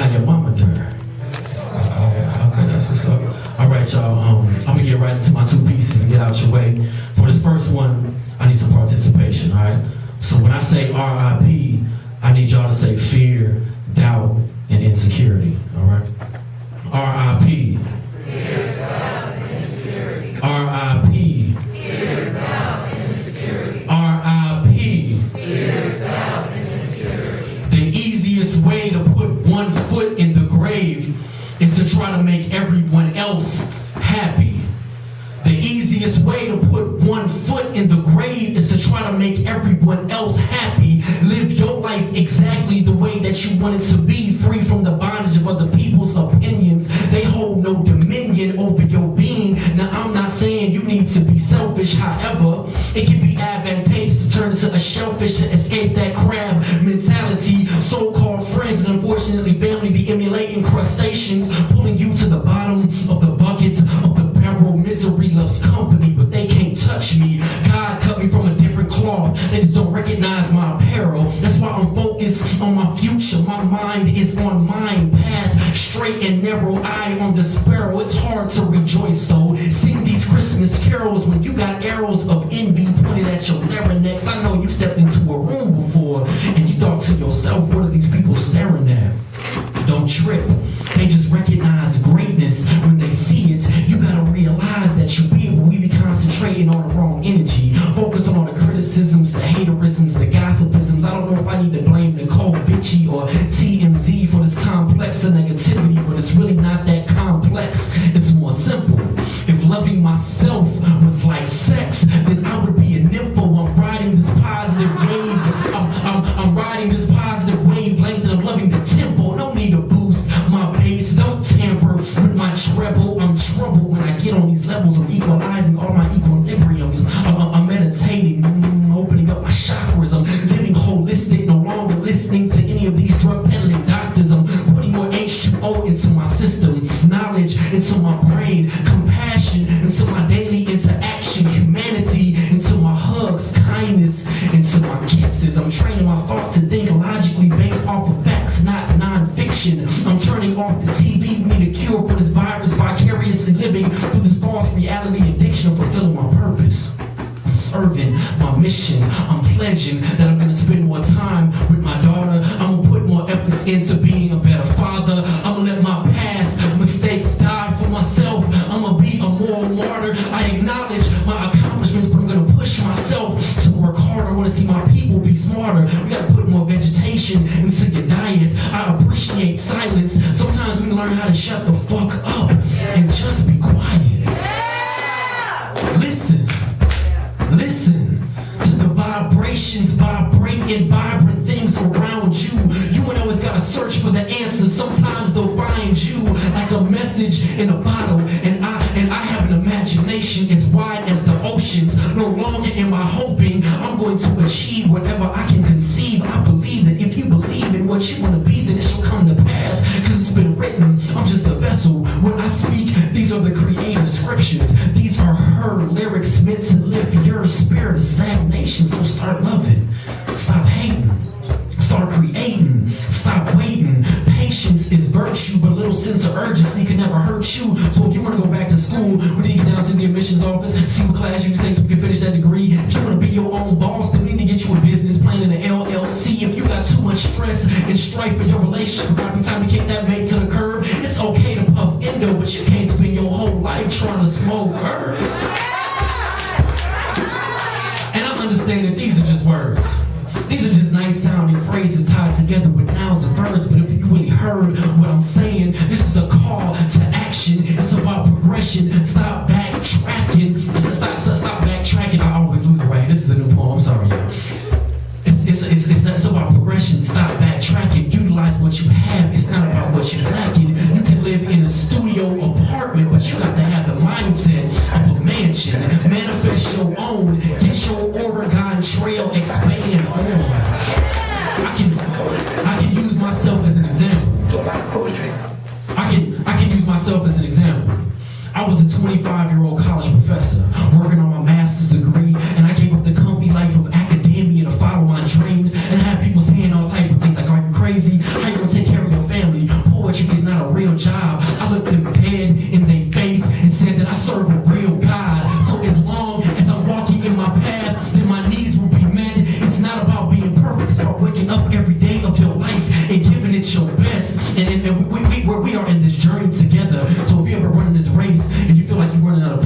how your mama doing? Okay, that's what's up. All right, y'all. I'm gonna get right into my two pieces and get out your way. For this first one, I need some participation. All right. So when I say R.I.P., I need y'all to say fear, doubt, and insecurity. All right. R.I.P. Fear, doubt, and insecurity. R.I.P. Fear, doubt, and insecurity. R.I.P. Fear, doubt, and insecurity. The easiest way to put one foot in the grave is to try to make everyone else happy. The easiest way to put one foot in the grave is to try to make everyone else happy. Live your life exactly the way that you want it to be, free from the bondage of other people's opinions. They hold no dominion over your being. Now, I'm not saying you need to be selfish. However, it can be advantageous to turn into a shellfish to escape that crab mentality. So-called friends and unfortunately family be emulating crustaceans, pulling you to the bottom of the buckets of the barrel. Misery loves company, but they can't touch me. God cut me from a different cloth. They just don't recognize my apparel. That's why I'm focused on my future. My mind is on mine. Path straight and narrow, eye on the sparrow. It's hard to rejoice though. Sing these Christmas carols when you got arrows of envy pointed at your larynx. I know you stepped into a room before and you thought to yourself, what are these people staring at? Don't trip. They just recognize greatness when they see it. You gotta realize that you be, but we be concentrating on the wrong energy. Focus on all the criticisms, the haterisms, the gossipisms. I don't know if I need to blame Nicole Bitchy or TMZ for this complex of negativity, but it's really not that complex. It's more simple. If loving myself was like sex, then I would be a nympho. I'm riding this positive wave. I'm riding this positive wavelength and I'm loving the tempo. No need to boost my bass. Don't tamper with my treble. I'm trouble when I get on these levels of equalizing all my equilibriums. I'm meditating, opening up my chakras. I'm living holistic, no longer listening to any of these drug peddling doctors. I'm putting more H2O into my system, knowledge into my brain, compassion into my daily interaction, humanity into my hugs, kindness into my kisses. I'm training my thought to think logically based off of facts, not non-fiction. I'm turning off the TV. We need a cure for this virus, vicariously living through this false reality addiction of fulfilling my purpose. I'm serving my mission. I'm pledging that I'm gonna spend more time with my daughter. I'm gonna put more efforts into being a better father. I'm gonna let my past mistakes die for myself. I'm gonna be a moral martyr. I acknowledge my accomplishments, but I'm gonna push myself to work harder. I wanna see my people be smarter. We gotta put more vegetation into your diet. I appreciate silence. Sometimes we learn how to shut the fuck up and just be quiet. Listen to the vibrations, vibrating, vibrant things around you. You ain't always gotta search for the answers. Sometimes they'll find you like a message in a bottle. And I have an imagination as wide as the oceans. No longer am I hoping I'm going to achieve whatever I can conceive. I believe that if you believe in what you want to be, then it shall come to pass. Because it's been written, I'm just a vessel. When I speak, these are the creative scriptures. These are her lyrics meant to lift your spirit of stagnation. So start loving, stop hating, start creating, stop waiting. Patience is virtue, but a little sense of urgency can never hurt you. So if you want to go back to school, we need to get down to the admissions office, see what class you can take so we can finish that degree. If you want to be your own boss, then we need to get you a business plan in the LLC. If you got too much stress and strife in your relationship, probably time to kick that mate to the curb. It's okay to puff endo, but you can't spend your whole life trying to smoke her. And I understand that these are just words. These are just nice sounding phrases tied together with nouns and verbs, but if you really heard what I'm saying, this is a call to action. It's about progression. Stop backtracking. Stop backtracking. I always lose it right here. This is a new poem. I'm sorry, y'all. It's about progression. Stop backtracking. Utilize what you have. It's not about what you're lacking. You can live in a studio apartment, but you got to have the mindset of a mansion. Manifest your own. Get your Oregon Trail expand on. I can use myself as an example. I can use myself as an example. I was a 25-year-old college professor working on my master's degree, and I gave up the comfy life of academia to follow my dreams. And I had people saying all types of things like, "Are you crazy? How you gonna take care of your family?" place and you feel like you're running out of